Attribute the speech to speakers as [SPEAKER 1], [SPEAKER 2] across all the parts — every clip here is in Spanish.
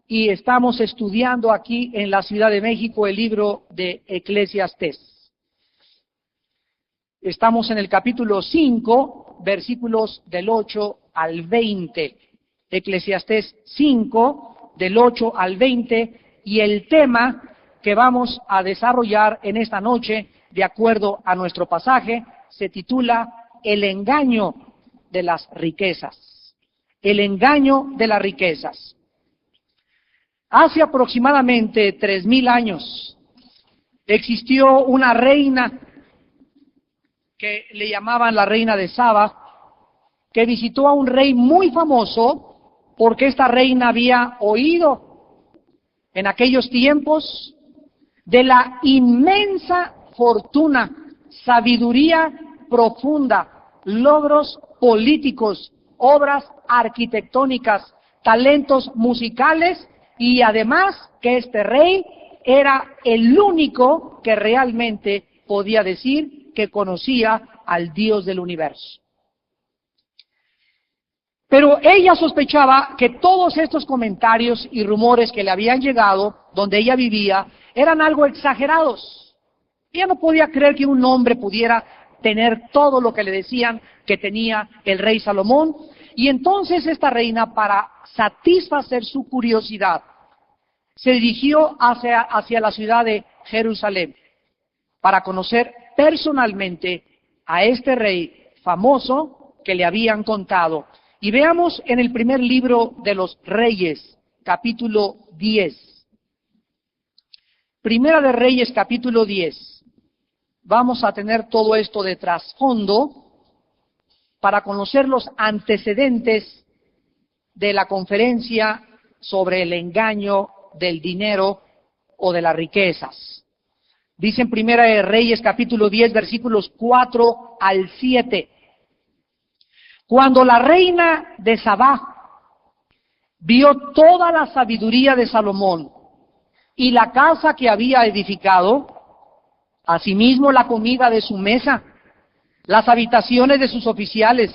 [SPEAKER 1] y estamos estudiando aquí en la Ciudad de México el libro de Eclesiastés. Estamos en el capítulo 5, versículos del 8 al 20. Eclesiastés 5, del 8 al 20, y el tema que vamos a desarrollar en esta noche, de acuerdo a nuestro pasaje, se titula El engaño de las riquezas. El engaño de las riquezas. Hace aproximadamente 3000 años existió una reina que le llamaban la reina de Saba, que visitó a un rey muy famoso porque esta reina había oído en aquellos tiempos de la inmensa fortuna, sabiduría profunda, logros políticos, obras arquitectónicas, talentos musicales, y además que este rey era el único que realmente podía decir que conocía al Dios del universo. Pero ella sospechaba que todos estos comentarios y rumores que le habían llegado donde ella vivía eran algo exagerados. Ella no podía creer que un hombre pudiera tener todo lo que le decían que tenía el rey Salomón, y entonces esta reina, para satisfacer su curiosidad, se dirigió hacia la ciudad de Jerusalén para conocer personalmente a este rey famoso que le habían contado. Y veamos en el primer libro de los Reyes, capítulo 10. Primera de Reyes, capítulo 10. Vamos a tener todo esto de trasfondo para conocer los antecedentes de la conferencia sobre el engaño del dinero o de las riquezas. Dice en Primera de Reyes, capítulo 10, versículos 4 al 7. Cuando la reina de Sabá vio toda la sabiduría de Salomón y la casa que había edificado, asimismo la comida de su mesa, las habitaciones de sus oficiales,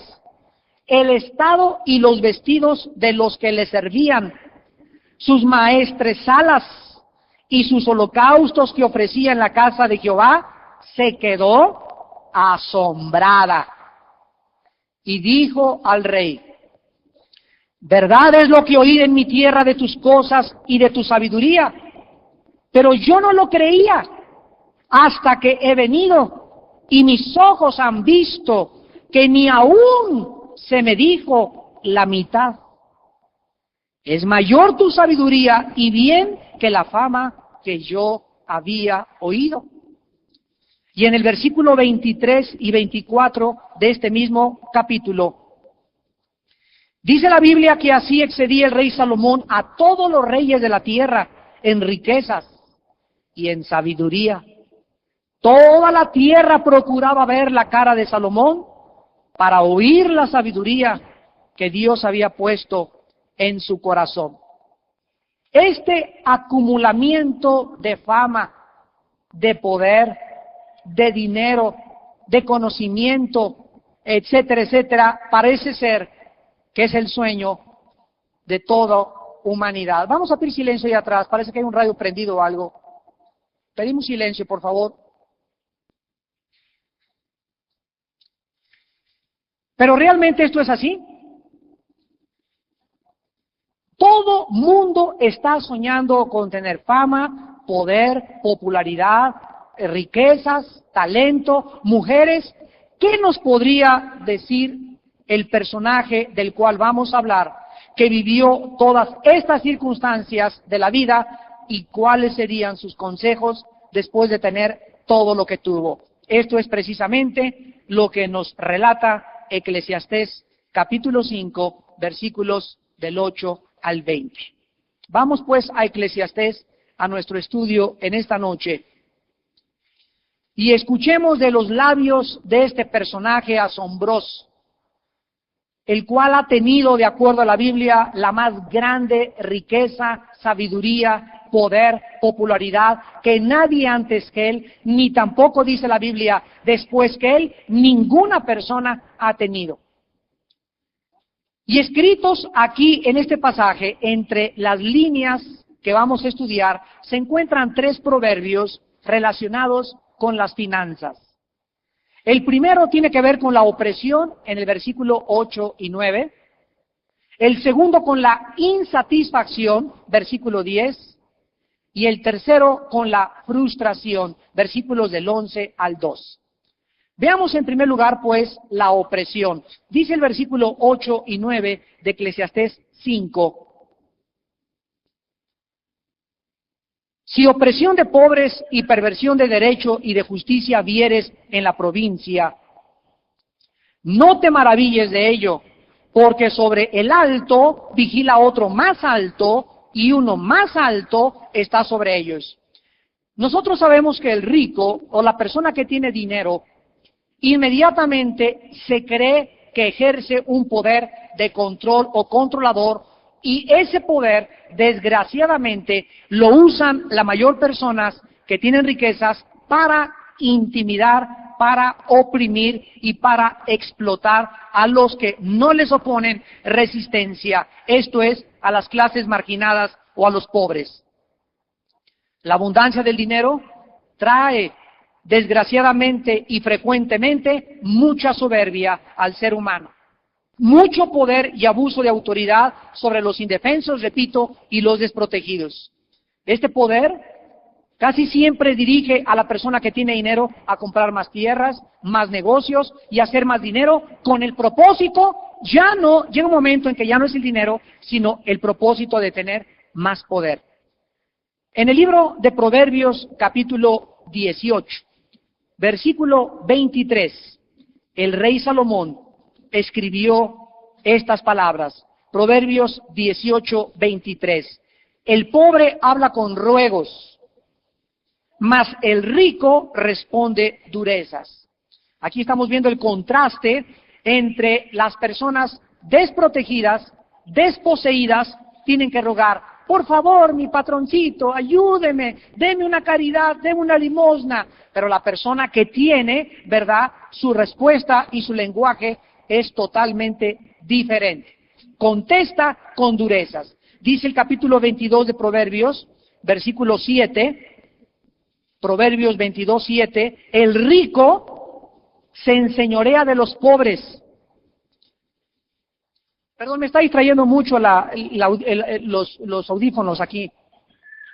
[SPEAKER 1] el estado y los vestidos de los que le servían, sus maestresalas y sus holocaustos que ofrecía en la casa de Jehová, se quedó asombrada. Y dijo al rey: verdad es lo que oí en mi tierra de tus cosas y de tu sabiduría, pero yo no lo creía hasta que he venido y mis ojos han visto que ni aún se me dijo la mitad. Es mayor tu sabiduría y bien que la fama que yo había oído. Y en el versículo 23 y 24 de este mismo capítulo, dice la Biblia que así excedía el rey Salomón a todos los reyes de la tierra en riquezas y en sabiduría. Toda la tierra procuraba ver la cara de Salomón para oír la sabiduría que Dios había puesto en su corazón. Este acumulamiento de fama, de poder, de dinero, de conocimiento, etcétera, etcétera, parece ser que es el sueño de toda humanidad. Vamos a pedir silencio ahí atrás, parece que hay un radio prendido o algo. Pedimos silencio, por favor. Pero realmente esto es así. Todo mundo está soñando con tener fama, poder, popularidad, riquezas, talento, mujeres. ¿Qué nos podría decir el personaje del cual vamos a hablar, que vivió todas estas circunstancias de la vida, y cuáles serían sus consejos después de tener todo lo que tuvo? Esto es precisamente lo que nos relata Eclesiastés capítulo 5, versículos del 8 al 20. Vamos pues a Eclesiastés, a nuestro estudio en esta noche, y escuchemos de los labios de este personaje asombroso, el cual ha tenido, de acuerdo a la Biblia, la más grande riqueza, sabiduría, poder, popularidad, que nadie antes que él, ni tampoco dice la Biblia después que él, ninguna persona ha tenido. Y escritos aquí en este pasaje, entre las líneas que vamos a estudiar, se encuentran 3 proverbios relacionados con las finanzas. El primero tiene que ver con la opresión en el versículo 8 y 9. El segundo con la insatisfacción, versículo 10. Y el tercero con la frustración, versículos del 11 al 2. Veamos en primer lugar, pues, la opresión. Dice el versículo 8 y 9 de Eclesiastés 5. Si opresión de pobres y perversión de derecho y de justicia vieres en la provincia, no te maravilles de ello, porque sobre el alto vigila otro más alto, y uno más alto está sobre ellos. Nosotros sabemos que el rico o la persona que tiene dinero inmediatamente se cree que ejerce un poder de control o controlador, y ese poder, desgraciadamente, lo usan la mayor personas que tienen riquezas para intimidar, para oprimir y para explotar a los que no les oponen resistencia, esto es, a las clases marginadas o a los pobres. La abundancia del dinero trae, desgraciadamente y frecuentemente, mucha soberbia al ser humano. Mucho poder y abuso de autoridad sobre los indefensos, repito, y los desprotegidos. Este poder casi siempre dirige a la persona que tiene dinero a comprar más tierras, más negocios y hacer más dinero con el propósito, llega un momento en que ya no es el dinero, sino el propósito de tener más poder. En el libro de Proverbios, capítulo 18, versículo 23, el rey Salomón escribió estas palabras. Proverbios 18, 23. El pobre habla con ruegos, mas el rico responde durezas. Aquí estamos viendo el contraste entre las personas desprotegidas, desposeídas, tienen que rogar: por favor, mi patroncito, ayúdeme, deme una caridad, deme una limosna. Pero la persona que tiene, ¿verdad?, su respuesta y su lenguaje es totalmente diferente. Contesta con durezas. Dice el capítulo 22 de Proverbios, versículo 7, Proverbios 22, 7, el rico se enseñorea de los pobres. Perdón, me está distrayendo mucho los audífonos aquí.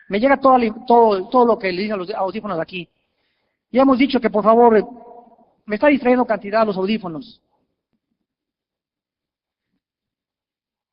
[SPEAKER 1] Me llega todo lo que le dicen los audífonos aquí. Ya hemos dicho que, por favor, me está distrayendo cantidad los audífonos.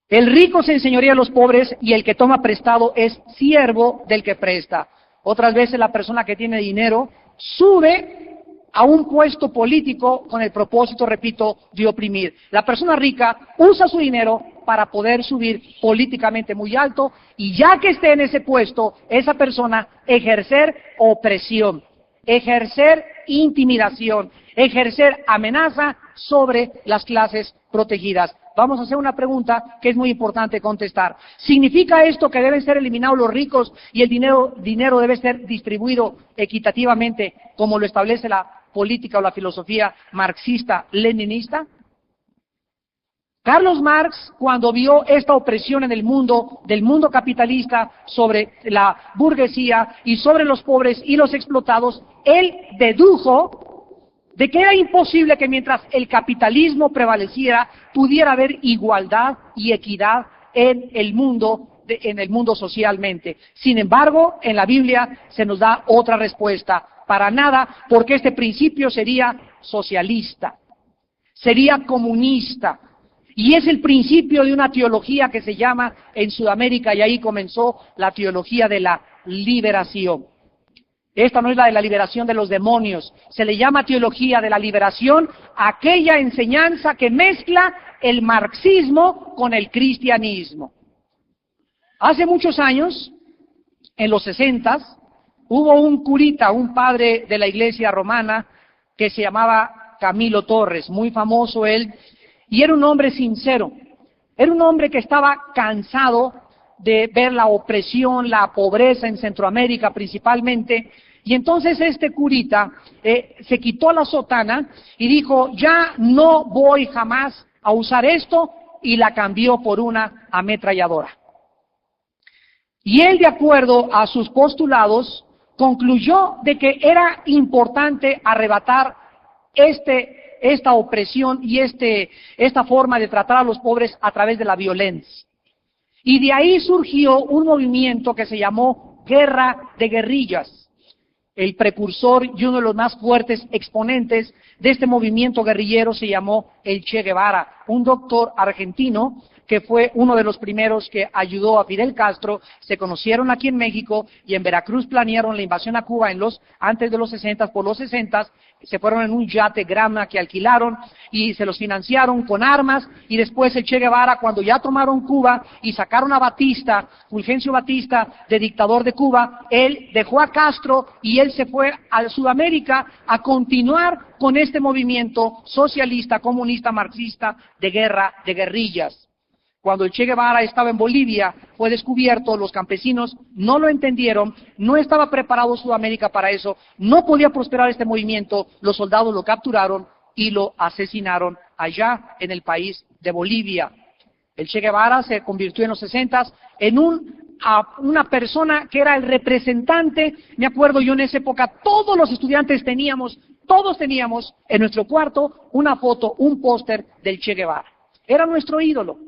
[SPEAKER 1] El rico se enseñorea a los pobres, y el que toma prestado es siervo del que presta. Otras veces la persona que tiene dinero sube a un puesto político con el propósito, repito, de oprimir. La persona rica usa su dinero para poder subir políticamente muy alto, y ya que esté en ese puesto, esa persona ejercer opresión, ejercer intimidación, ejercer amenaza sobre las clases protegidas. Vamos a hacer una pregunta que es muy importante contestar. ¿Significa esto que deben ser eliminados los ricos y el dinero debe ser distribuido equitativamente, como lo establece la política o la filosofía marxista-leninista? Carlos Marx, cuando vio esta opresión en el mundo, del mundo capitalista, sobre la burguesía y sobre los pobres y los explotados, él dedujo de que era imposible que mientras el capitalismo prevaleciera, pudiera haber igualdad y equidad en el mundo socialmente. Sin embargo, en la Biblia se nos da otra respuesta. Para nada, porque este principio sería socialista, sería comunista, y es el principio de una teología que se llama en Sudamérica, y ahí comenzó la teología de la liberación. Esta no es la de la liberación de los demonios, se le llama teología de la liberación aquella enseñanza que mezcla el marxismo con el cristianismo. Hace muchos años, en los 60s, hubo un curita, un padre de la iglesia romana, que se llamaba Camilo Torres, muy famoso él, y era un hombre sincero, era un hombre que estaba cansado de ver la opresión, la pobreza en Centroamérica principalmente, y entonces este curita se quitó la sotana y dijo: ya no voy jamás a usar esto, y la cambió por una ametralladora. Y él, de acuerdo a sus postulados, concluyó de que era importante arrebatar esta opresión y esta forma de tratar a los pobres a través de la violencia. Y de ahí surgió un movimiento que se llamó Guerra de Guerrillas. El precursor y uno de los más fuertes exponentes de este movimiento guerrillero se llamó el Che Guevara, un doctor argentino que fue uno de los primeros que ayudó a Fidel Castro. Se conocieron aquí en México y en Veracruz planearon la invasión a Cuba antes de los 60, por los 60, se fueron en un yate Grama que alquilaron y se los financiaron con armas, y después el Che Guevara, cuando ya tomaron Cuba y sacaron a Batista, Fulgencio Batista, de dictador de Cuba, él dejó a Castro y él se fue a Sudamérica a continuar con este movimiento socialista, comunista, marxista de guerra, de guerrillas. Cuando el Che Guevara estaba en Bolivia, fue descubierto, los campesinos no lo entendieron, no estaba preparado Sudamérica para eso, no podía prosperar este movimiento, los soldados lo capturaron y lo asesinaron allá en el país de Bolivia. El Che Guevara se convirtió en los 60 en una persona que era el representante. Me acuerdo yo en esa época, todos los estudiantes todos teníamos en nuestro cuarto una foto, un póster del Che Guevara. Era nuestro ídolo,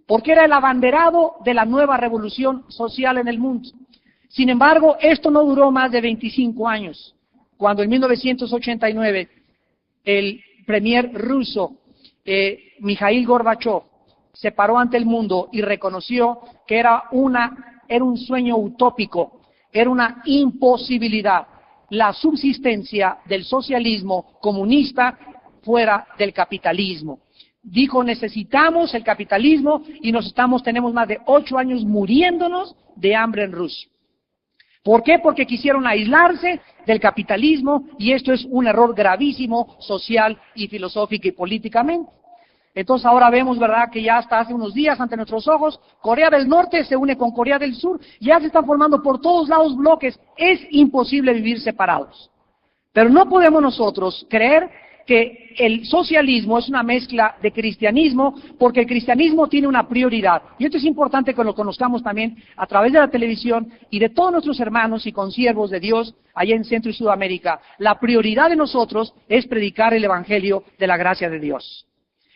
[SPEAKER 1] porque era el abanderado de la nueva revolución social en el mundo. Sin embargo, esto no duró más de 25 años, cuando en 1989 el premier ruso, Mikhail Gorbachev, se paró ante el mundo y reconoció que era un sueño utópico, era una imposibilidad, la subsistencia del socialismo comunista fuera del capitalismo. Dijo, necesitamos el capitalismo y tenemos más de 8 años muriéndonos de hambre en Rusia. ¿Por qué? Porque quisieron aislarse del capitalismo, y esto es un error gravísimo social y filosófico y políticamente. Entonces ahora vemos, ¿verdad?, que ya hasta hace unos días ante nuestros ojos, Corea del Norte se une con Corea del Sur, ya se están formando por todos lados bloques, es imposible vivir separados. Pero no podemos nosotros creer que el socialismo es una mezcla de cristianismo, porque el cristianismo tiene una prioridad. Y esto es importante que lo conozcamos también a través de la televisión y de todos nuestros hermanos y consiervos de Dios allá en Centro y Sudamérica. La prioridad de nosotros es predicar el Evangelio de la gracia de Dios.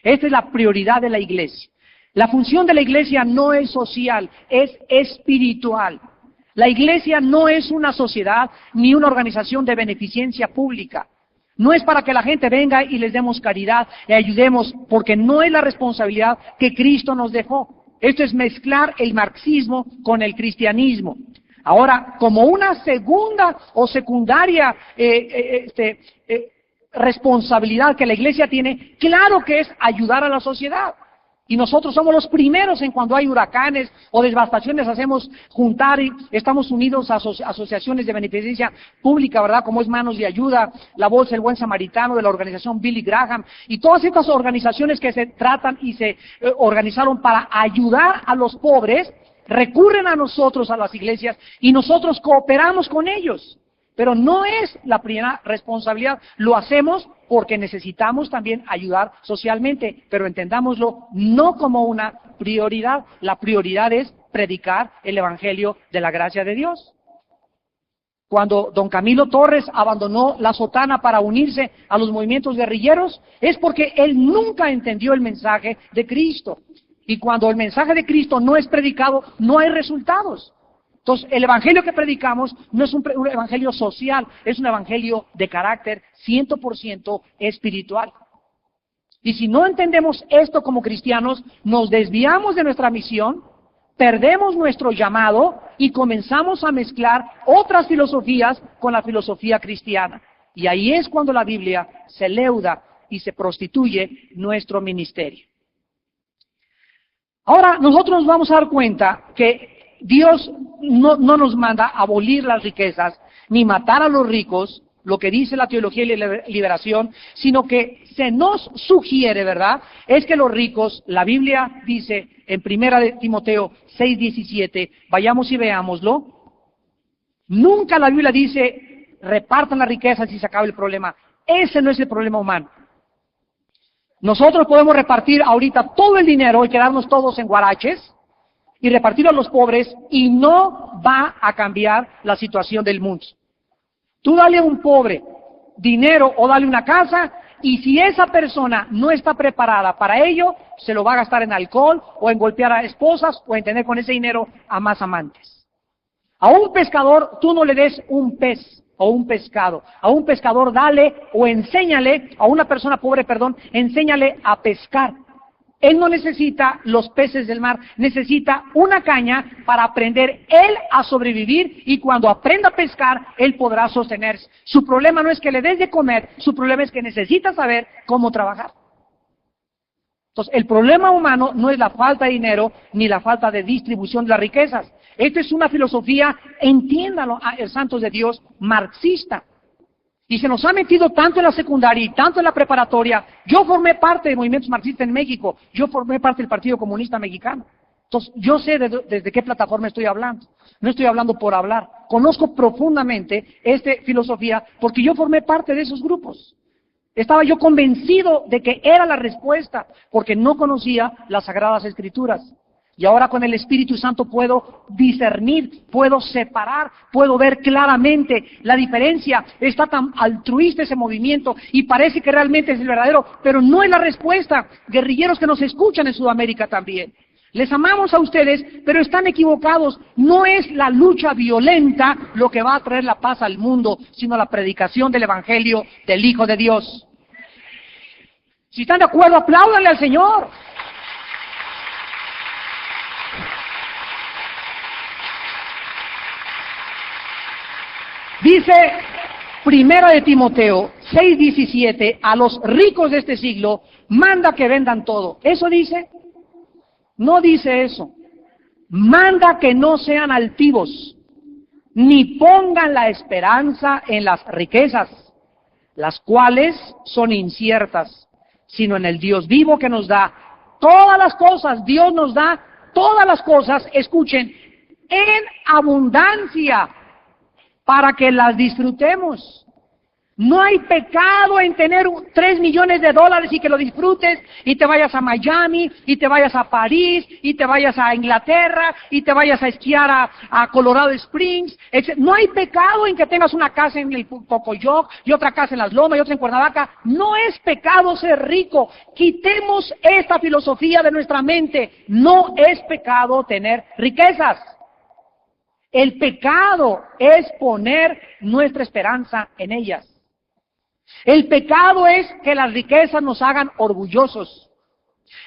[SPEAKER 1] Esta es la prioridad de la iglesia. La función de la iglesia no es social, es espiritual. La iglesia no es una sociedad ni una organización de beneficencia pública. No es para que la gente venga y les demos caridad y ayudemos, porque no es la responsabilidad que Cristo nos dejó. Esto es mezclar el marxismo con el cristianismo. Ahora, como una segunda o secundaria responsabilidad que la iglesia tiene, claro que es ayudar a la sociedad. Y nosotros somos los primeros en cuando hay huracanes o devastaciones, hacemos juntar y estamos unidos a asociaciones de beneficencia pública, ¿verdad? Como es Manos de Ayuda, la Bolsa El Buen Samaritano de la organización Billy Graham, y todas estas organizaciones que se tratan y se organizaron para ayudar a los pobres, recurren a nosotros, a las iglesias, y nosotros cooperamos con ellos. Pero no es la primera responsabilidad, lo hacemos porque necesitamos también ayudar socialmente, pero entendámoslo no como una prioridad. La prioridad es predicar el Evangelio de la gracia de Dios. Cuando don Camilo Torres abandonó la sotana para unirse a los movimientos guerrilleros, es porque él nunca entendió el mensaje de Cristo. Y cuando el mensaje de Cristo no es predicado, no hay resultados. Entonces, el evangelio que predicamos no es un evangelio social, es un evangelio de carácter 100% espiritual. Y si no entendemos esto como cristianos, nos desviamos de nuestra misión, perdemos nuestro llamado y comenzamos a mezclar otras filosofías con la filosofía cristiana. Y ahí es cuando la Biblia se leuda y se prostituye nuestro ministerio. Ahora, nosotros nos vamos a dar cuenta que Dios no nos manda a abolir las riquezas, ni matar a los ricos, lo que dice la teología y la liberación, sino que se nos sugiere, ¿verdad?, es que los ricos, la Biblia dice en 1 de Timoteo 6:17, vayamos y veámoslo, nunca la Biblia dice, repartan las riquezas y se acaba el problema. Ese no es el problema humano. Nosotros podemos repartir ahorita todo el dinero y quedarnos todos en guaraches y repartirlo a los pobres y no va a cambiar la situación del mundo. Tú dale a un pobre dinero o dale una casa y si esa persona no está preparada para ello, se lo va a gastar en alcohol o en golpear a esposas o en tener con ese dinero a más amantes. A un pescador tú no le des un pez o un pescado. A un pescador dale o enséñale, a una persona pobre, enséñale a pescar. Él no necesita los peces del mar, necesita una caña para aprender él a sobrevivir y cuando aprenda a pescar, él podrá sostenerse. Su problema no es que le des de comer, su problema es que necesita saber cómo trabajar. Entonces, el problema humano no es la falta de dinero ni la falta de distribución de las riquezas. Esta es una filosofía, entiéndalo, santos de Dios, marxista. Y se nos ha metido tanto en la secundaria y tanto en la preparatoria. Yo formé parte de movimientos marxistas en México. Yo formé parte del Partido Comunista Mexicano. Entonces, yo sé desde qué plataforma estoy hablando. No estoy hablando por hablar. Conozco profundamente esta filosofía porque yo formé parte de esos grupos. Estaba yo convencido de que era la respuesta porque no conocía las Sagradas Escrituras. Y ahora con el Espíritu Santo puedo discernir, puedo separar, puedo ver claramente la diferencia. Está tan altruista ese movimiento y parece que realmente es el verdadero, pero no es la respuesta. Guerrilleros que nos escuchan en Sudamérica también. Les amamos a ustedes, pero están equivocados. No es la lucha violenta lo que va a traer la paz al mundo, sino la predicación del Evangelio del Hijo de Dios. Si están de acuerdo, apláudanle al Señor. Dice Primera de Timoteo 6:17, a los ricos de este siglo, manda que vendan todo. ¿Eso dice? No dice eso. Manda que no sean altivos, ni pongan la esperanza en las riquezas, las cuales son inciertas, sino en el Dios vivo que nos da todas las cosas. Dios nos da todas las cosas, escuchen, en abundancia, para que las disfrutemos. No hay pecado en tener 3 millones de dólares y que lo disfrutes y te vayas a Miami y te vayas a París y te vayas a Inglaterra y te vayas a esquiar a Colorado Springs. No hay pecado en que tengas una casa en el Pocoyoc y otra casa en Las Lomas y otra en Cuernavaca. No es pecado ser rico. Quitemos esta filosofía de nuestra mente. No es pecado tener riquezas. El pecado es poner nuestra esperanza en ellas. El pecado es que las riquezas nos hagan orgullosos.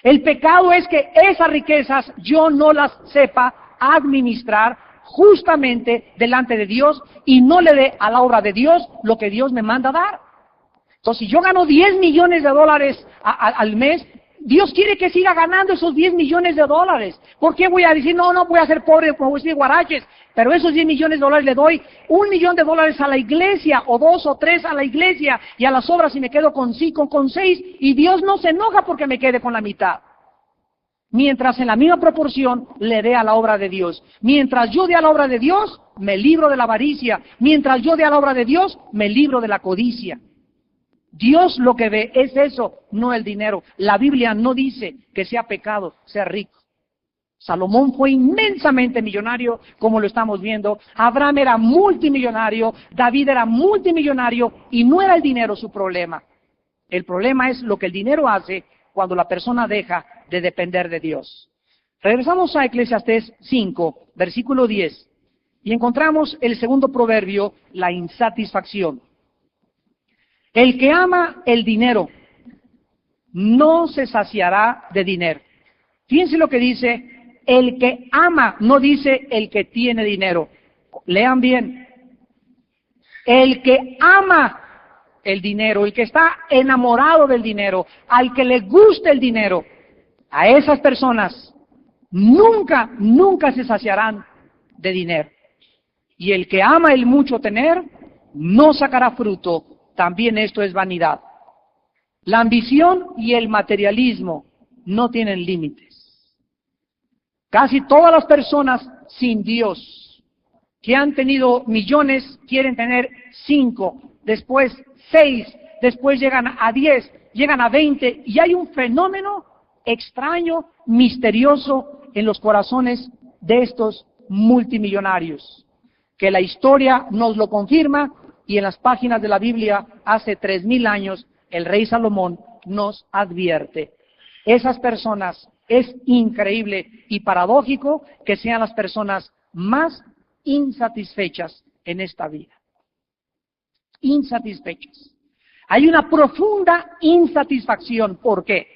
[SPEAKER 1] El pecado es que esas riquezas yo no las sepa administrar justamente delante de Dios y no le dé a la obra de Dios lo que Dios me manda dar. Entonces, si yo gano 10 millones de dólares al mes, Dios quiere que siga ganando esos 10 millones de dólares. ¿Por qué voy a decir, no voy a ser pobre, como voy a decir guaraches? Pero esos 10 millones de dólares le doy $1 millón a la iglesia, o 2 o 3 a la iglesia, y a las obras y me quedo con 6, y Dios no se enoja porque me quede con la mitad. Mientras en la misma proporción le dé a la obra de Dios. Mientras yo dé a la obra de Dios, me libro de la avaricia. Mientras yo dé a la obra de Dios, me libro de la codicia. Dios lo que ve es eso, no el dinero. La Biblia no dice que sea pecado ser rico. Salomón fue inmensamente millonario, como lo estamos viendo. Abraham era multimillonario, David era multimillonario, y no era el dinero su problema. El problema es lo que el dinero hace cuando la persona deja de depender de Dios. Regresamos a Eclesiastés 5, versículo 10, y encontramos el segundo proverbio, la insatisfacción. El que ama el dinero no se saciará de dinero. Fíjense lo que dice, el que ama, no dice el que tiene dinero. Lean bien. El que ama el dinero, el que está enamorado del dinero, al que le gusta el dinero, a esas personas nunca se saciarán de dinero. Y el que ama el mucho tener, no sacará fruto. También esto es vanidad. La ambición y el materialismo no tienen límites. Casi todas las personas sin Dios que han tenido millones quieren tener 5, después 6, después llegan a 10, llegan a 20, y hay un fenómeno extraño, misterioso en los corazones de estos multimillonarios, que la historia nos lo confirma, y en las páginas de la Biblia hace 3000 años el rey Salomón nos advierte. Esas personas, es increíble y paradójico que sean las personas más insatisfechas en esta vida. Insatisfechas. Hay una profunda insatisfacción. ¿Por qué?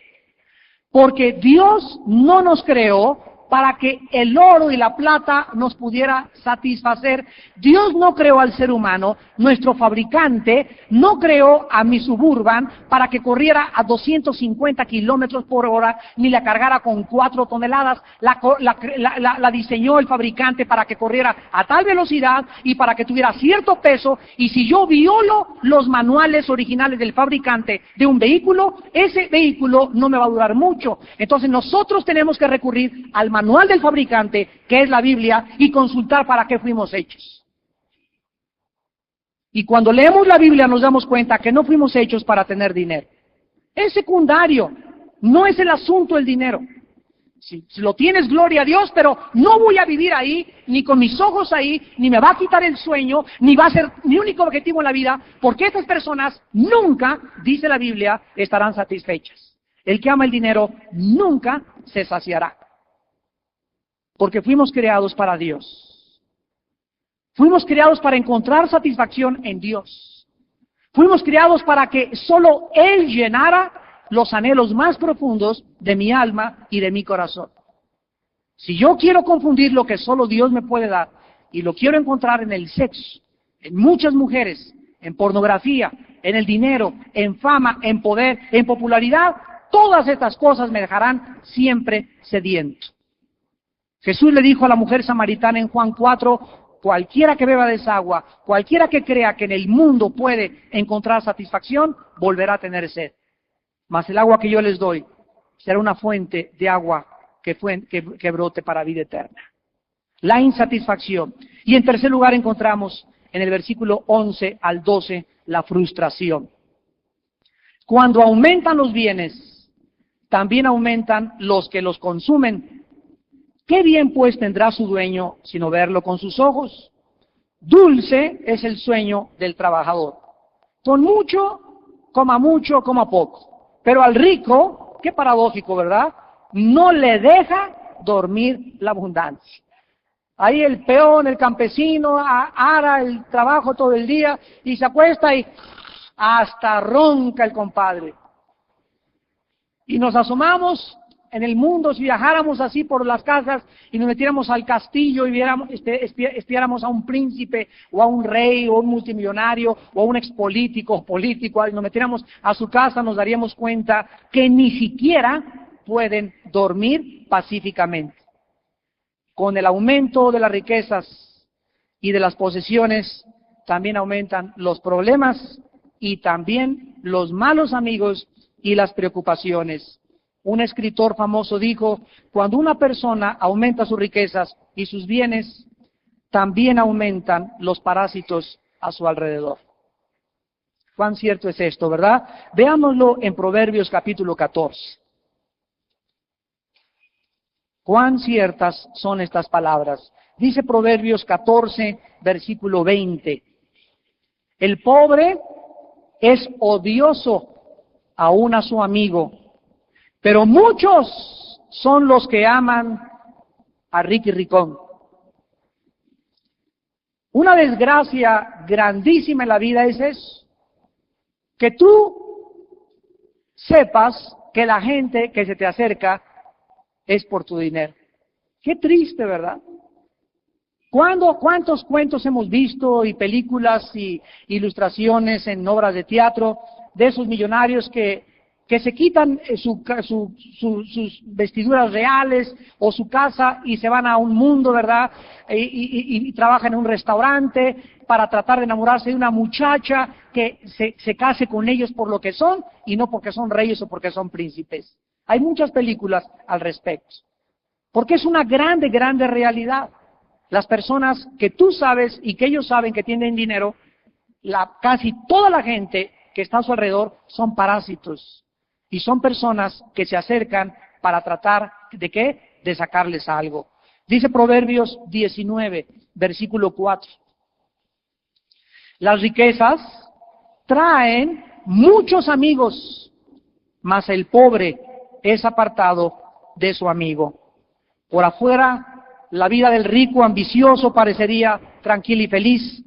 [SPEAKER 1] Porque Dios no nos creó para que el oro y la plata nos pudiera satisfacer. Dios no creó al ser humano, nuestro fabricante, no creó a mi Suburban para que corriera a 250 kilómetros por hora, ni la cargara con 4 toneladas. La diseñó el fabricante para que corriera a tal velocidad y para que tuviera cierto peso, y si yo violo los manuales originales del fabricante de un vehículo, ese vehículo no me va a durar mucho. Entonces nosotros tenemos que recurrir al manual del fabricante, que es la Biblia, y consultar para qué fuimos hechos. Y cuando leemos la Biblia nos damos cuenta que no fuimos hechos para tener dinero. Es secundario, no es el asunto el dinero. Si lo tienes, gloria a Dios, pero no voy a vivir ahí, ni con mis ojos ahí, ni me va a quitar el sueño, ni va a ser mi único objetivo en la vida, porque estas personas nunca, dice la Biblia, estarán satisfechas. El que ama el dinero nunca se saciará. Porque fuimos creados para Dios. Fuimos creados para encontrar satisfacción en Dios. Fuimos creados para que solo Él llenara los anhelos más profundos de mi alma y de mi corazón. Si yo quiero confundir lo que solo Dios me puede dar, y lo quiero encontrar en el sexo, en muchas mujeres, en pornografía, en el dinero, en fama, en poder, en popularidad, todas estas cosas me dejarán siempre sediento. Jesús le dijo a la mujer samaritana en Juan 4, cualquiera que beba de esa agua, cualquiera que crea que en el mundo puede encontrar satisfacción, volverá a tener sed. Mas el agua que yo les doy será una fuente de agua que brote para vida eterna. La insatisfacción. Y en tercer lugar encontramos en el versículo 11 al 12 la frustración. Cuando aumentan los bienes, también aumentan los que los consumen. ¿Qué bien pues tendrá su dueño sino verlo con sus ojos? Dulce es el sueño del trabajador. Con mucho, coma poco. Pero al rico, qué paradójico, ¿verdad? No le deja dormir la abundancia. Ahí el peón, el campesino, ara el trabajo todo el día y se acuesta y hasta ronca el compadre. Y nos asomamos en el mundo, si viajáramos así por las casas y nos metiéramos al castillo y espiáramos a un príncipe o a un rey o a un multimillonario o a un expolítico político, y nos metiéramos a su casa, nos daríamos cuenta que ni siquiera pueden dormir pacíficamente. Con el aumento de las riquezas y de las posesiones, también aumentan los problemas y también los malos amigos y las preocupaciones. Un escritor famoso dijo, cuando una persona aumenta sus riquezas y sus bienes, también aumentan los parásitos a su alrededor. Cuán cierto es esto, ¿verdad? Veámoslo en Proverbios capítulo 14. Cuán ciertas son estas palabras. Dice Proverbios 14, versículo 20. El pobre es odioso aún a su amigo, pero muchos son los que aman a Ricky Ricón. Una desgracia grandísima en la vida es eso, que tú sepas que la gente que se te acerca es por tu dinero. Qué triste, ¿verdad? ¿Cuántos cuentos hemos visto y películas y ilustraciones en obras de teatro de esos millonarios que se quitan sus vestiduras reales o su casa y se van a un mundo, ¿verdad? Y trabajan en un restaurante para tratar de enamorarse de una muchacha que se case con ellos por lo que son y no porque son reyes o porque son príncipes. Hay muchas películas al respecto. Porque es una grande realidad. Las personas que tú sabes y que ellos saben que tienen dinero, casi toda la gente que está a su alrededor son parásitos y son personas que se acercan para tratar ¿de qué? De sacarles algo. Dice Proverbios 19, versículo 4. Las riquezas traen muchos amigos, mas el pobre es apartado de su amigo. Por afuera, la vida del rico ambicioso parecería tranquila y feliz,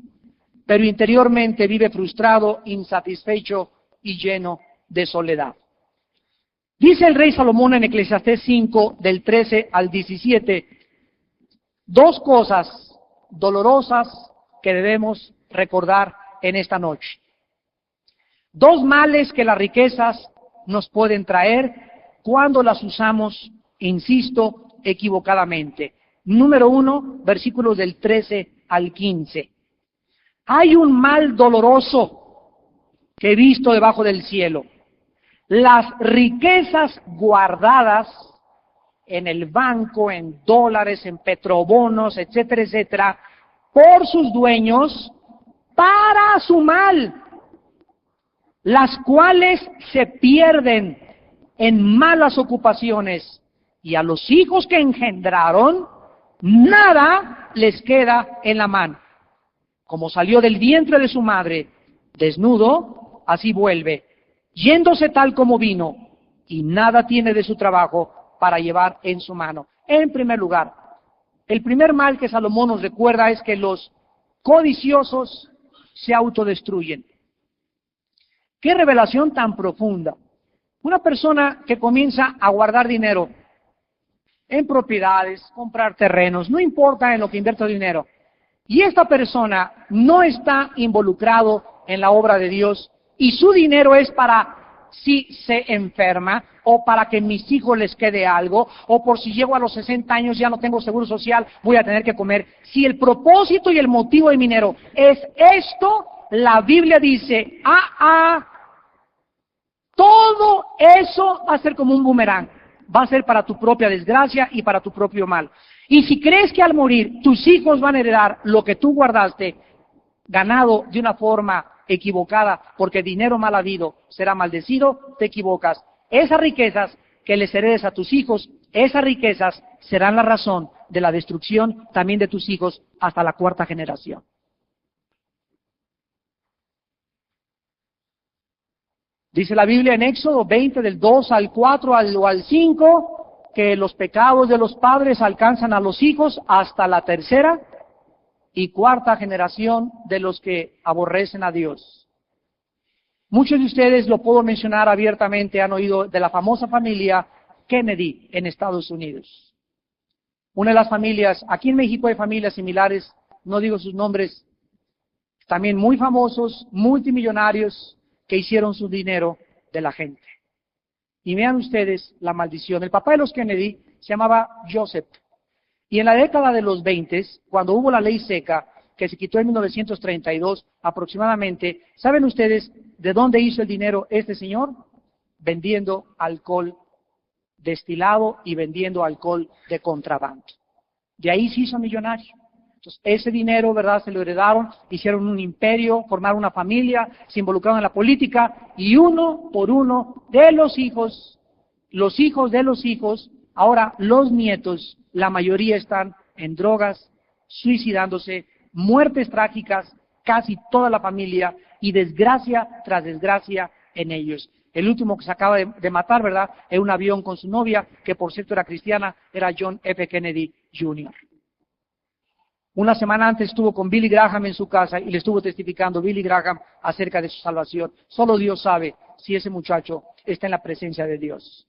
[SPEAKER 1] pero interiormente vive frustrado, insatisfecho y lleno de soledad. Dice el rey Salomón en Eclesiastés 5, del 13 al 17, dos cosas dolorosas que debemos recordar en esta noche. Dos males que las riquezas nos pueden traer cuando las usamos, insisto, equivocadamente. Número 1, versículos del 13 al 15. Hay un mal doloroso que he visto debajo del cielo. Las riquezas guardadas en el banco, en dólares, en petrobonos, etcétera, etcétera, por sus dueños, para su mal, las cuales se pierden en malas ocupaciones, y a los hijos que engendraron, nada les queda en la mano. Como salió del vientre de su madre, desnudo, así vuelve, yéndose tal como vino, y nada tiene de su trabajo para llevar en su mano. En primer lugar, el primer mal que Salomón nos recuerda es que los codiciosos se autodestruyen. ¡Qué revelación tan profunda! Una persona que comienza a guardar dinero en propiedades, comprar terrenos, no importa en lo que invierta dinero, y esta persona no está involucrado en la obra de Dios, y su dinero es para si se enferma, o para que a mis hijos les quede algo, o por si llego a los 60 años ya no tengo seguro social, voy a tener que comer. Si el propósito y el motivo de mi dinero es esto, la Biblia dice, todo eso va a ser como un boomerang, va a ser para tu propia desgracia y para tu propio mal. Y si crees que al morir tus hijos van a heredar lo que tú guardaste, ganado de una forma equivocada, porque dinero mal habido será maldecido, te equivocas. Esas riquezas que les heredes a tus hijos, esas riquezas serán la razón de la destrucción también de tus hijos hasta la cuarta generación. Dice la Biblia en Éxodo 20, del 2 al 4 o al 5, que los pecados de los padres alcanzan a los hijos hasta la tercera y cuarta generación de los que aborrecen a Dios. Muchos de ustedes, lo puedo mencionar abiertamente, han oído de la famosa familia Kennedy en Estados Unidos. Una de las familias, aquí en México hay familias similares, no digo sus nombres, también muy famosos, multimillonarios, que hicieron su dinero de la gente. Y vean ustedes la maldición. El papá de los Kennedy se llamaba Joseph. Y en la década de los 20, cuando hubo la ley seca, que se quitó en 1932 aproximadamente, ¿saben ustedes de dónde hizo el dinero este señor? Vendiendo alcohol destilado y vendiendo alcohol de contrabando. De ahí se hizo millonario. Entonces, ese dinero, ¿verdad?, se lo heredaron, hicieron un imperio, formaron una familia, se involucraron en la política, y uno por uno de los hijos de los hijos, ahora los nietos, la mayoría están en drogas, suicidándose, muertes trágicas, casi toda la familia, y desgracia tras desgracia en ellos. El último que se acaba de matar, ¿verdad?, en un avión con su novia, que por cierto era cristiana, era John F. Kennedy Jr. Una semana antes estuvo con Billy Graham en su casa y le estuvo testificando Billy Graham acerca de su salvación. Solo Dios sabe si ese muchacho está en la presencia de Dios.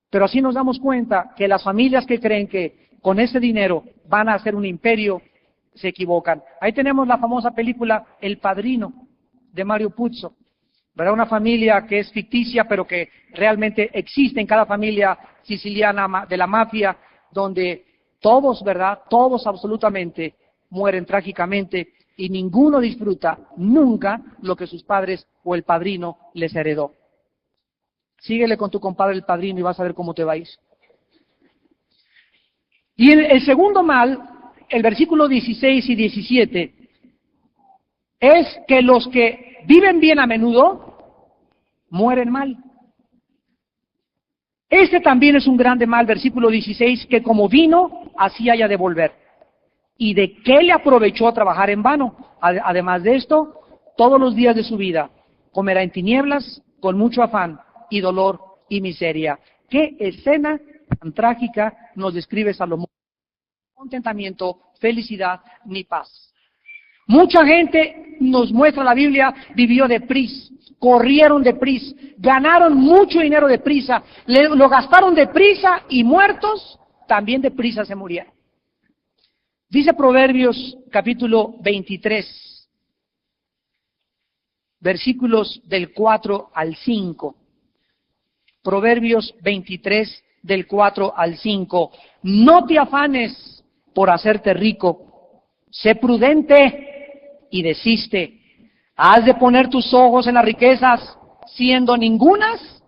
[SPEAKER 1] Pero así nos damos cuenta que las familias que creen que con ese dinero van a hacer un imperio, se equivocan. Ahí tenemos la famosa película El Padrino, de Mario Puzo, ¿verdad? Una familia que es ficticia, pero que realmente existe en cada familia siciliana de la mafia, donde todos, ¿verdad?, todos absolutamente mueren trágicamente y ninguno disfruta nunca lo que sus padres o el padrino les heredó. Síguele con tu compadre el padrino y vas a ver cómo te va a ir. Y el segundo mal, el versículo 16 y 17, es que los que viven bien a menudo, mueren mal. Este también es un grande mal, versículo 16, que como vino, así haya de volver. ¿Y de qué le aprovechó trabajar en vano? Además de esto, todos los días de su vida comerá en tinieblas, con mucho afán y dolor y miseria. ¿Qué escena tan trágica nos describe Salomón? Contentamiento, felicidad ni paz. Mucha gente, nos muestra la Biblia, vivió deprisa, corrieron deprisa, ganaron mucho dinero deprisa, lo gastaron deprisa y muertos también deprisa se murieron. Dice Proverbios capítulo 23, versículos del 4 al 5. Proverbios 23, del 4 al 5. No te afanes por hacerte rico, sé prudente y desiste. Has de poner tus ojos en las riquezas, siendo ningunas,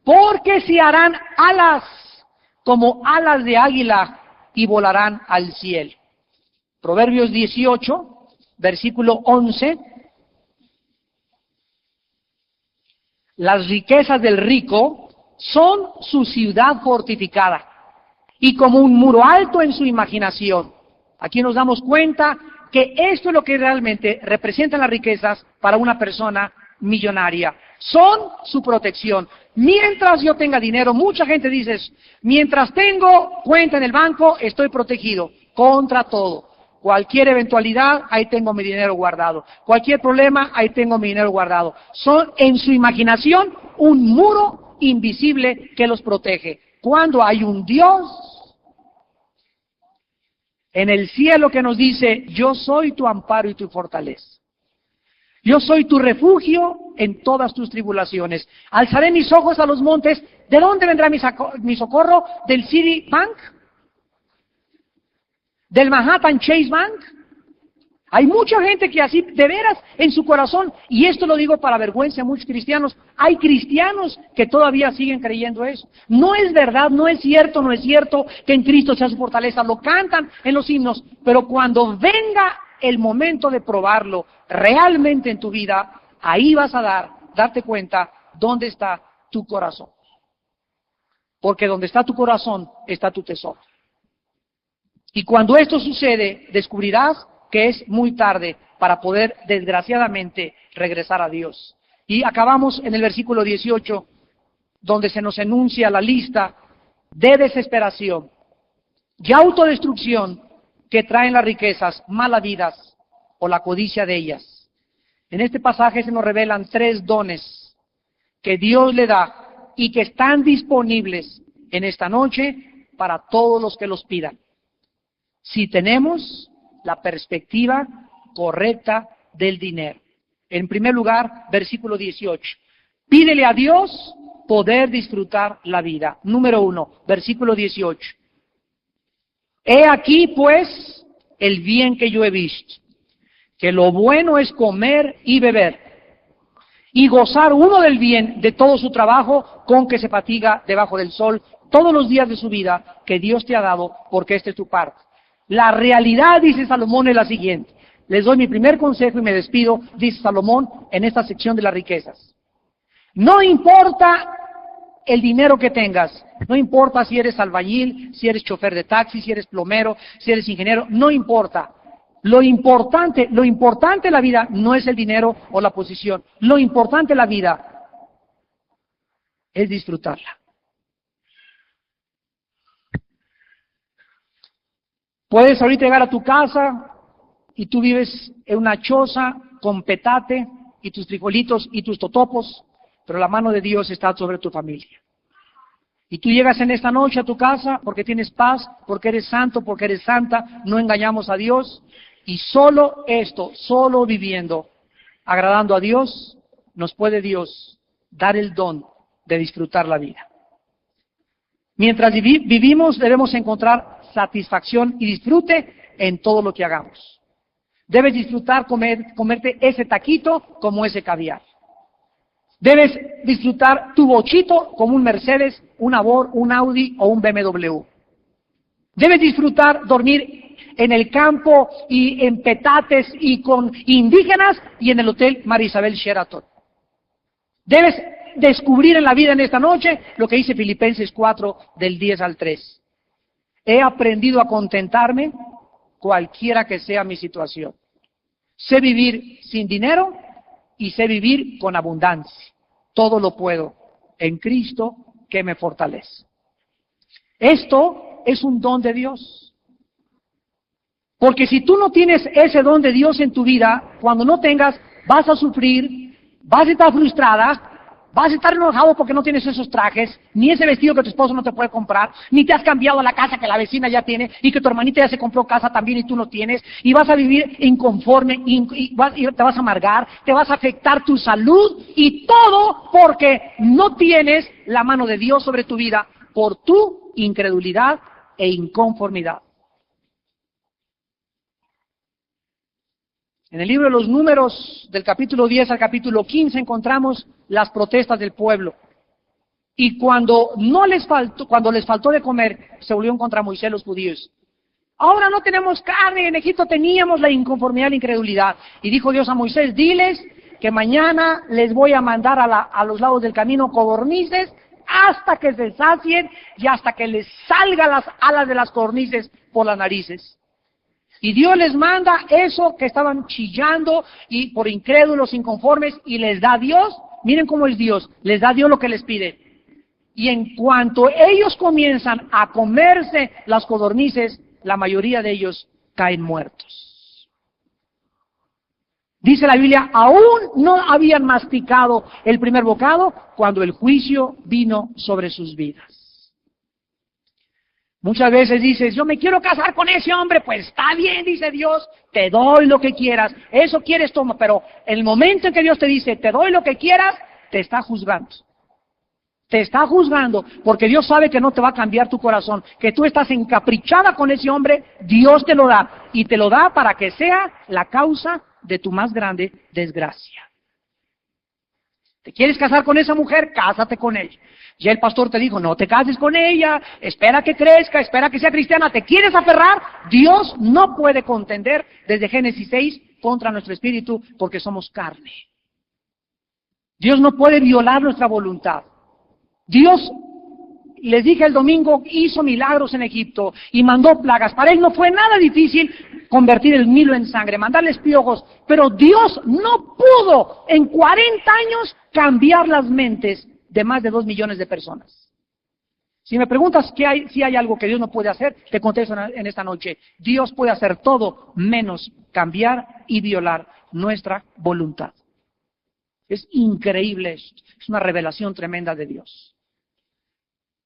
[SPEAKER 1] porque se harán alas como alas de águila y volarán al cielo. Proverbios 18, versículo 11. Las riquezas del rico son su ciudad fortificada y como un muro alto en su imaginación. Aquí nos damos cuenta que esto es lo que realmente representan las riquezas para una persona millonaria. Son su protección. Mientras yo tenga dinero, mucha gente dice, mientras tengo cuenta en el banco, estoy protegido contra todo. Cualquier eventualidad, ahí tengo mi dinero guardado. Cualquier problema, ahí tengo mi dinero guardado. Son en su imaginación un muro invisible que los protege. Cuando hay un Dios en el cielo que nos dice, yo soy tu amparo y tu fortaleza. Yo soy tu refugio en todas tus tribulaciones. Alzaré mis ojos a los montes. ¿De dónde vendrá mi socorro? ¿Del Citibank? ¿Del Manhattan Chase Bank? Hay mucha gente que así, de veras, en su corazón, y esto lo digo para vergüenza de muchos cristianos, hay cristianos que todavía siguen creyendo eso. No es verdad, no es cierto que en Cristo sea su fortaleza, lo cantan en los himnos, pero cuando venga el momento de probarlo realmente en tu vida, ahí vas a darte cuenta dónde está tu corazón. Porque donde está tu corazón, está tu tesoro. Y cuando esto sucede, descubrirás que es muy tarde para poder, desgraciadamente, regresar a Dios. Y acabamos en el versículo 18, donde se nos enuncia la lista de desesperación y autodestrucción que traen las riquezas, malas vidas o la codicia de ellas. En este pasaje se nos revelan 3 dones que Dios le da y que están disponibles en esta noche para todos los que los pidan. Si tenemos la perspectiva correcta del dinero. En primer lugar, versículo 18. Pídele a Dios poder disfrutar la vida. Número 1, versículo 18. He aquí, pues, el bien que yo he visto, que lo bueno es comer y beber, y gozar uno del bien de todo su trabajo con que se fatiga debajo del sol todos los días de su vida que Dios te ha dado, porque esta es tu parte. La realidad, dice Salomón, es la siguiente. Les doy mi primer consejo y me despido, dice Salomón, en esta sección de las riquezas. No importa el dinero que tengas, no importa si eres albañil, si eres chofer de taxi, si eres plomero, si eres ingeniero, no importa. Lo importante en la vida no es el dinero o la posición. Lo importante en la vida es disfrutarla. Puedes ahorita llegar a tu casa y tú vives en una choza con petate y tus frijolitos y tus totopos, pero la mano de Dios está sobre tu familia. Y tú llegas en esta noche a tu casa porque tienes paz, porque eres santo, porque eres santa, no engañamos a Dios, y solo esto, solo viviendo, agradando a Dios, nos puede Dios dar el don de disfrutar la vida. Mientras vivimos debemos encontrar satisfacción y disfrute en todo lo que hagamos. Debes disfrutar comerte ese taquito como ese caviar. Debes disfrutar tu bochito como un Mercedes, un Avor, un Audi o un BMW. Debes disfrutar dormir en el campo y en petates y con indígenas y en el Hotel Marisabel Sheraton. Debes descubrir en la vida en esta noche lo que dice Filipenses 4 del 10 al 3. He aprendido a contentarme cualquiera que sea mi situación. Sé vivir sin dinero y sé vivir con abundancia. Todo lo puedo en Cristo que me fortalece. Esto es un don de Dios. Porque si tú no tienes ese don de Dios en tu vida, cuando no tengas, vas a sufrir, vas a estar frustrada, vas a estar enojado porque no tienes esos trajes, ni ese vestido que tu esposo no te puede comprar, ni te has cambiado a la casa que la vecina ya tiene, y que tu hermanita ya se compró casa también y tú no tienes, y vas a vivir inconforme, y te vas a amargar, te vas a afectar tu salud, y todo porque no tienes la mano de Dios sobre tu vida por tu incredulidad e inconformidad. En el libro de los Números, del capítulo 10 al capítulo 15, encontramos las protestas del pueblo. Y cuando les faltó de comer, se volvieron contra Moisés los judíos. Ahora no tenemos carne, en Egipto teníamos la inconformidad y la incredulidad. Y dijo Dios a Moisés, diles que mañana les voy a mandar a los lados del camino codornices hasta que se sacien y hasta que les salgan las alas de las codornices por las narices. Y Dios les manda eso que estaban chillando y por incrédulos, inconformes, y les da Dios, miren cómo es Dios, les da Dios lo que les pide. Y en cuanto ellos comienzan a comerse las codornices, la mayoría de ellos caen muertos. Dice la Biblia, aún no habían masticado el primer bocado cuando el juicio vino sobre sus vidas. Muchas veces dices, yo me quiero casar con ese hombre, pues está bien, dice Dios, te doy lo que quieras, eso quieres, toma, pero el momento en que Dios te dice, te doy lo que quieras, te está juzgando. Te está juzgando, porque Dios sabe que no te va a cambiar tu corazón, que tú estás encaprichada con ese hombre, Dios te lo da, y te lo da para que sea la causa de tu más grande desgracia. ¿Te quieres casar con esa mujer? Cásate con ella. Ya el pastor te dijo, no te cases con ella, espera que crezca, espera que sea cristiana. ¿Te quieres aferrar? Dios no puede contender desde Génesis 6 contra nuestro espíritu porque somos carne. Dios no puede violar nuestra voluntad. Dios, les dije el domingo, hizo milagros en Egipto y mandó plagas. Para Él no fue nada difícil convertir el Nilo en sangre, mandarles piojos, pero Dios no pudo en 40 años cambiar las mentes de más de 2 millones de personas. Si me preguntas si hay algo que Dios no puede hacer, te contesto en esta noche. Dios puede hacer todo menos cambiar y violar nuestra voluntad. Es increíble esto, es una revelación tremenda de Dios.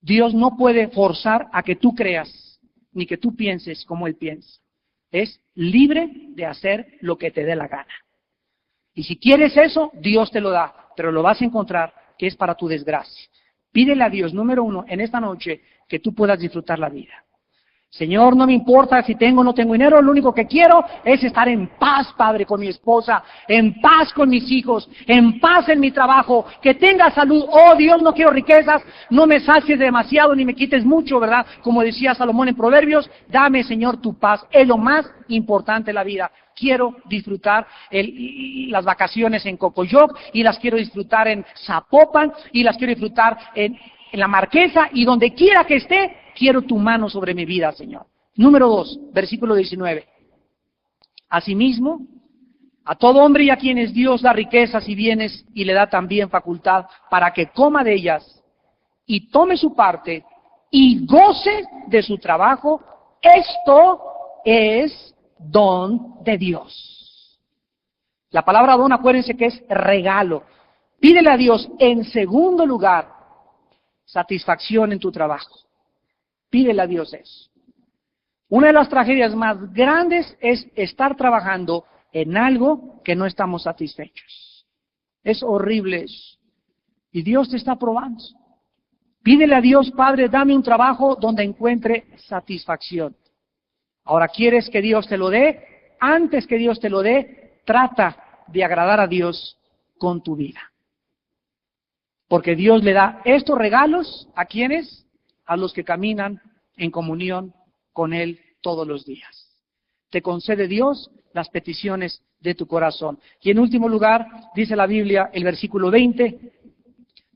[SPEAKER 1] Dios no puede forzar a que tú creas, ni que tú pienses como Él piensa. Es libre de hacer lo que te dé la gana. Y si quieres eso, Dios te lo da, pero lo vas a encontrar que es para tu desgracia. Pídele a Dios, número 1, en esta noche, que tú puedas disfrutar la vida. Señor, no me importa si tengo o no tengo dinero, lo único que quiero es estar en paz, Padre, con mi esposa, en paz con mis hijos, en paz en mi trabajo, que tenga salud. Oh Dios, no quiero riquezas, no me sacies demasiado ni me quites mucho, ¿verdad? Como decía Salomón en Proverbios, dame, Señor, tu paz. Es lo más importante de la vida. Quiero disfrutar las vacaciones en Cocoyoc, y las quiero disfrutar en Zapopan, y las quiero disfrutar en la Marquesa, y donde quiera que esté, quiero tu mano sobre mi vida, Señor. Número 2, versículo 19. Asimismo, a todo hombre y a quienes Dios da riquezas y bienes y le da también facultad para que coma de ellas y tome su parte y goce de su trabajo, esto es don de Dios. La palabra don, acuérdense que es regalo. Pídele a Dios, en segundo lugar, satisfacción en tu trabajo. Pídele a Dios eso. Una de las tragedias más grandes es estar trabajando en algo que no estamos satisfechos. Es horrible eso. Y Dios te está probando. Pídele a Dios, Padre, dame un trabajo donde encuentre satisfacción. Ahora, ¿quieres que Dios te lo dé? Antes que Dios te lo dé, trata de agradar a Dios con tu vida. Porque Dios le da estos regalos, ¿a quiénes? A los que caminan en comunión con Él todos los días. te concede Dios las peticiones de tu corazón. Y en último lugar, dice la Biblia, el versículo 20,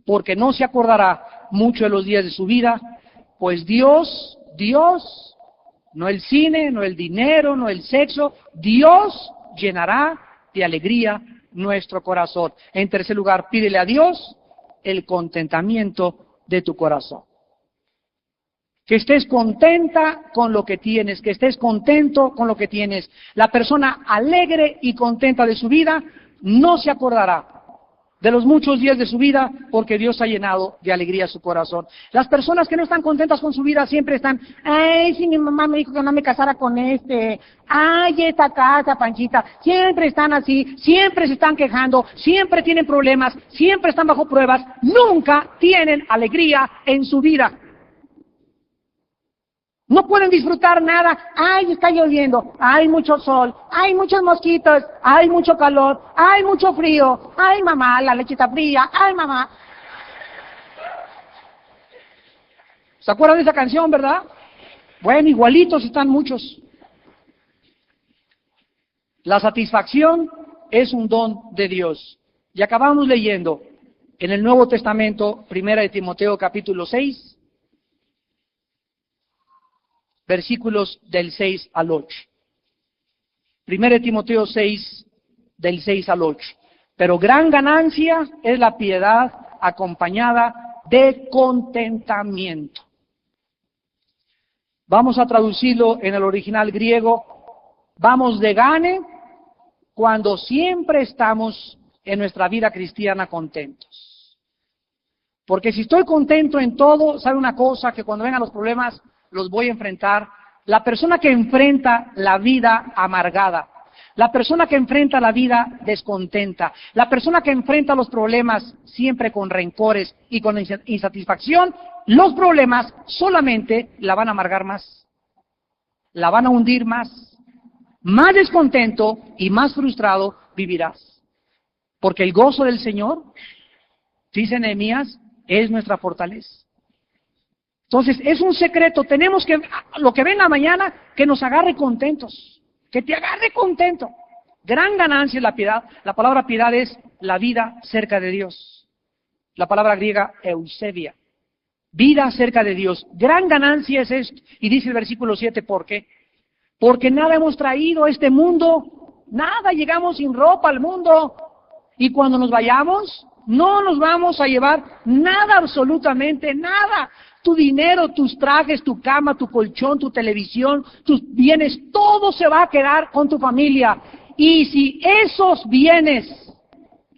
[SPEAKER 1] porque no se acordará mucho de los días de su vida, pues Dios, no el cine, no el dinero, no el sexo, Dios llenará de alegría nuestro corazón. En tercer lugar, pídele a Dios el contentamiento de tu corazón. Que estés contenta con lo que tienes, que estés contento con lo que tienes. La persona alegre y contenta de su vida no se acordará de los muchos días de su vida porque Dios ha llenado de alegría su corazón. Las personas que no están contentas con su vida siempre están, ay, si mi mamá me dijo que no me casara con este, ay, esta casa, Panchita, siempre están así, siempre se están quejando, siempre tienen problemas, siempre están bajo pruebas, nunca tienen alegría en su vida. No pueden disfrutar nada. Ay, está lloviendo. Hay mucho sol. Hay muchos mosquitos. Hay mucho calor. Hay mucho frío. Ay, mamá, la leche está fría. Ay, mamá. ¿Se acuerdan de esa canción, verdad? Bueno, igualitos están muchos. La satisfacción es un don de Dios. Y acabamos leyendo en el Nuevo Testamento, 1 de Timoteo capítulo 6, versículos del 6 al 8. 1 de Timoteo 6, del 6 al 8. Pero gran ganancia es la piedad acompañada de contentamiento. Vamos a traducirlo en el original griego. Vamos de gane cuando siempre estamos en nuestra vida cristiana contentos. Porque si estoy contento en todo, ¿sabe una cosa? Que cuando vengan los problemas, los voy a enfrentar. La persona que enfrenta la vida amargada, la persona que enfrenta la vida descontenta, la persona que enfrenta los problemas siempre con rencores y con insatisfacción, los problemas solamente la van a amargar más, la van a hundir más descontento y más frustrado vivirás. Porque el gozo del Señor, dice Nehemías, es nuestra fortaleza. Entonces, es un secreto, tenemos que, lo que venga mañana, que nos agarre contentos, que te agarre contento. Gran ganancia es la piedad. La palabra piedad es la vida cerca de Dios. La palabra griega, eusebia. Vida cerca de Dios. Gran ganancia es esto. Y dice el versículo 7, ¿por qué? Porque nada hemos traído a este mundo, nada, llegamos sin ropa al mundo. Y cuando nos vayamos, no nos vamos a llevar nada, absolutamente nada. Tu dinero, tus trajes, tu cama, tu colchón, tu televisión, tus bienes, todo se va a quedar con tu familia. Y si esos bienes,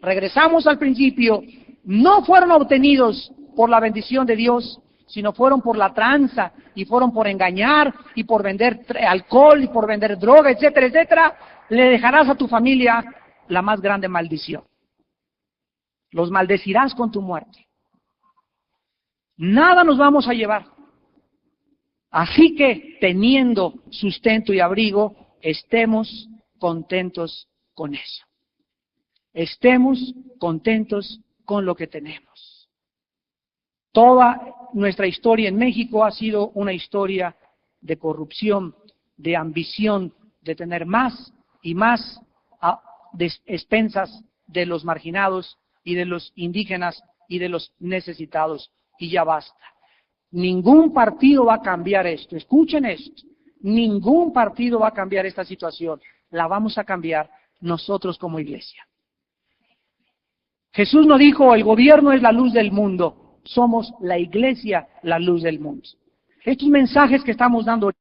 [SPEAKER 1] regresamos al principio, no fueron obtenidos por la bendición de Dios, sino fueron por la tranza, y fueron por engañar, y por vender alcohol, y por vender droga, etcétera, etcétera, le dejarás a tu familia la más grande maldición. Los maldecirás con tu muerte. Nada nos vamos a llevar. Así que, teniendo sustento y abrigo, estemos contentos con eso. Estemos contentos con lo que tenemos. Toda nuestra historia en México ha sido una historia de corrupción, de ambición, de tener más y más a expensas de los marginados y de los indígenas y de los necesitados. Y ya basta. Ningún partido va a cambiar esto. Escuchen esto. Ningún partido va a cambiar esta situación. La vamos a cambiar nosotros como iglesia. Jesús no dijo, el gobierno es la luz del mundo. Somos la iglesia la luz del mundo. Estos mensajes que estamos dando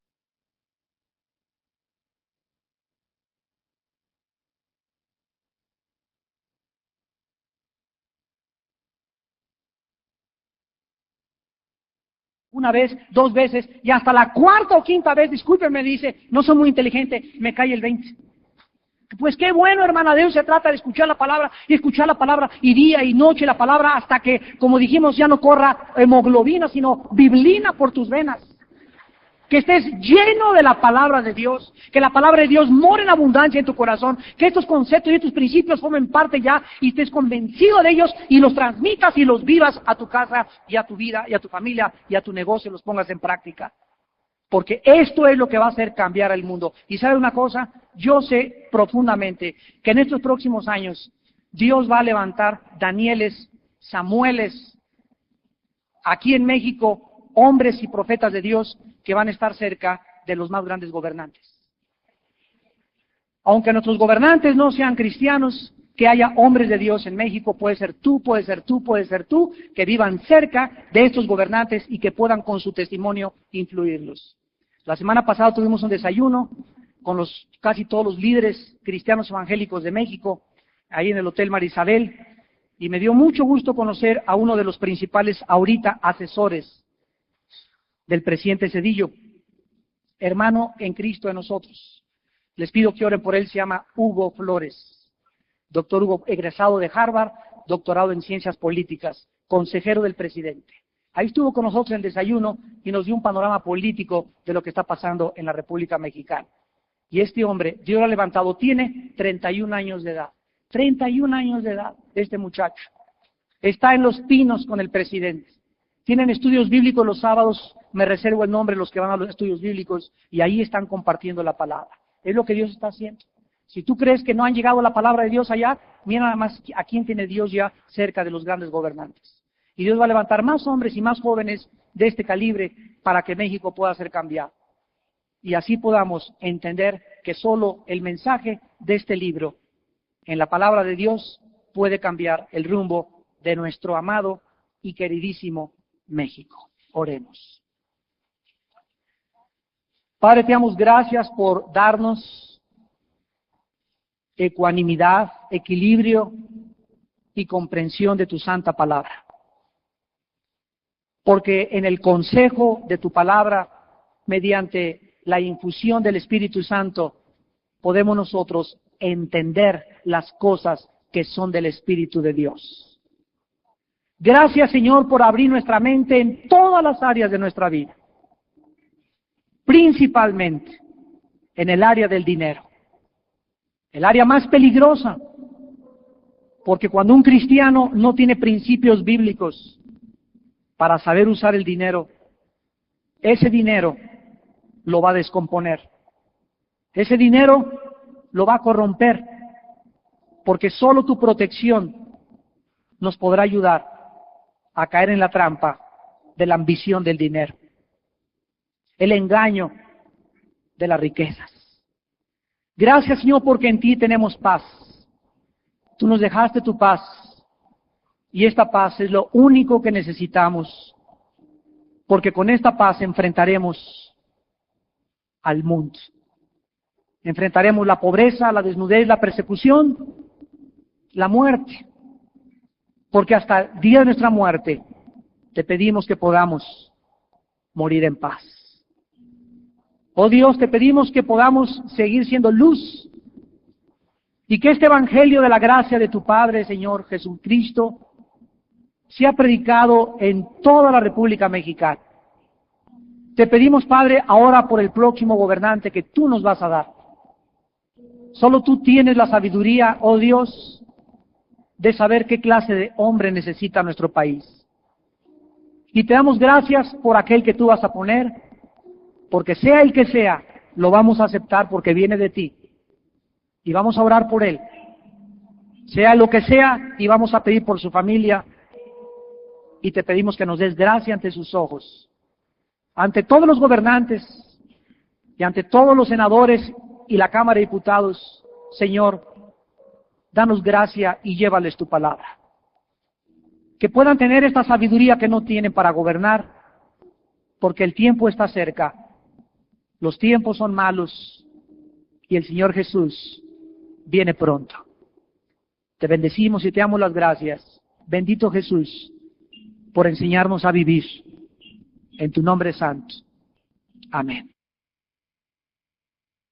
[SPEAKER 1] una vez, dos veces, y hasta la cuarta o quinta vez, discúlpenme, dice, no soy muy inteligente, me cae el 20. Pues qué bueno, hermana, de eso se trata, de escuchar la palabra, y día y noche la palabra, hasta que, como dijimos, ya no corra hemoglobina, sino biblina por tus venas. Que estés lleno de la palabra de Dios, que la palabra de Dios more en abundancia en tu corazón, que estos conceptos y estos principios formen parte ya y estés convencido de ellos y los transmitas y los vivas a tu casa y a tu vida y a tu familia y a tu negocio, los pongas en práctica. Porque esto es lo que va a hacer cambiar el mundo. Y ¿sabe una cosa? Yo sé profundamente que en estos próximos años Dios va a levantar Danieles, Samueles, aquí en México, hombres y profetas de Dios que van a estar cerca de los más grandes gobernantes. Aunque nuestros gobernantes no sean cristianos, que haya hombres de Dios en México, puede ser tú, puede ser tú, puede ser tú, que vivan cerca de estos gobernantes y que puedan con su testimonio influirlos. La semana pasada tuvimos un desayuno con casi todos los líderes cristianos evangélicos de México, ahí en el Hotel Marisabel, y me dio mucho gusto conocer a uno de los principales ahorita asesores del presidente Zedillo, hermano en Cristo de nosotros. Les pido que oren por él, se llama Hugo Flores, doctor Hugo, egresado de Harvard, doctorado en ciencias políticas, consejero del presidente. Ahí estuvo con nosotros en el desayuno y nos dio un panorama político de lo que está pasando en la República Mexicana. Y este hombre, Dios lo ha levantado, tiene 31 años de edad. 31 años de edad, este muchacho. Está en Los Pinos con el presidente. Tienen estudios bíblicos los sábados, me reservo el nombre de los que van a los estudios bíblicos, y ahí están compartiendo la palabra. Es lo que Dios está haciendo. Si tú crees que no han llegado la palabra de Dios allá, mira nada más a quién tiene Dios ya cerca de los grandes gobernantes. Y Dios va a levantar más hombres y más jóvenes de este calibre para que México pueda ser cambiado. Y así podamos entender que solo el mensaje de este libro, en la palabra de Dios, puede cambiar el rumbo de nuestro amado y queridísimo México. Oremos. Padre, te damos gracias por darnos ecuanimidad, equilibrio y comprensión de tu santa palabra. Porque en el consejo de tu palabra, mediante la infusión del Espíritu Santo, podemos nosotros entender las cosas que son del Espíritu de Dios. Gracias, Señor, por abrir nuestra mente en todas las áreas de nuestra vida, principalmente en el área del dinero, el área más peligrosa, porque cuando un cristiano no tiene principios bíblicos para saber usar el dinero, ese dinero lo va a descomponer, ese dinero lo va a corromper, porque solo tu protección nos podrá ayudar a caer en la trampa de la ambición del dinero, el engaño de las riquezas. Gracias, Señor, porque en ti tenemos paz. Tú nos dejaste tu paz, y esta paz es lo único que necesitamos, porque con esta paz enfrentaremos al mundo. Enfrentaremos la pobreza, la desnudez, la persecución, la muerte. Porque hasta el día de nuestra muerte te pedimos que podamos morir en paz. Oh Dios, te pedimos que podamos seguir siendo luz y que este evangelio de la gracia de tu Padre, Señor Jesucristo, sea predicado en toda la República Mexicana. Te pedimos, Padre, ahora por el próximo gobernante que tú nos vas a dar. Solo tú tienes la sabiduría, oh Dios, de saber qué clase de hombre necesita nuestro país. Y te damos gracias por aquel que tú vas a poner, porque sea el que sea, lo vamos a aceptar porque viene de ti. Y vamos a orar por él. Sea lo que sea, y vamos a pedir por su familia, y te pedimos que nos des gracia ante sus ojos. Ante todos los gobernantes, y ante todos los senadores y la Cámara de Diputados, Señor, danos gracia y llévales tu palabra. Que puedan tener esta sabiduría que no tienen para gobernar, porque el tiempo está cerca. Los tiempos son malos y el Señor Jesús viene pronto. Te bendecimos y te damos las gracias. Bendito Jesús, por enseñarnos a vivir. En tu nombre santo. Amén.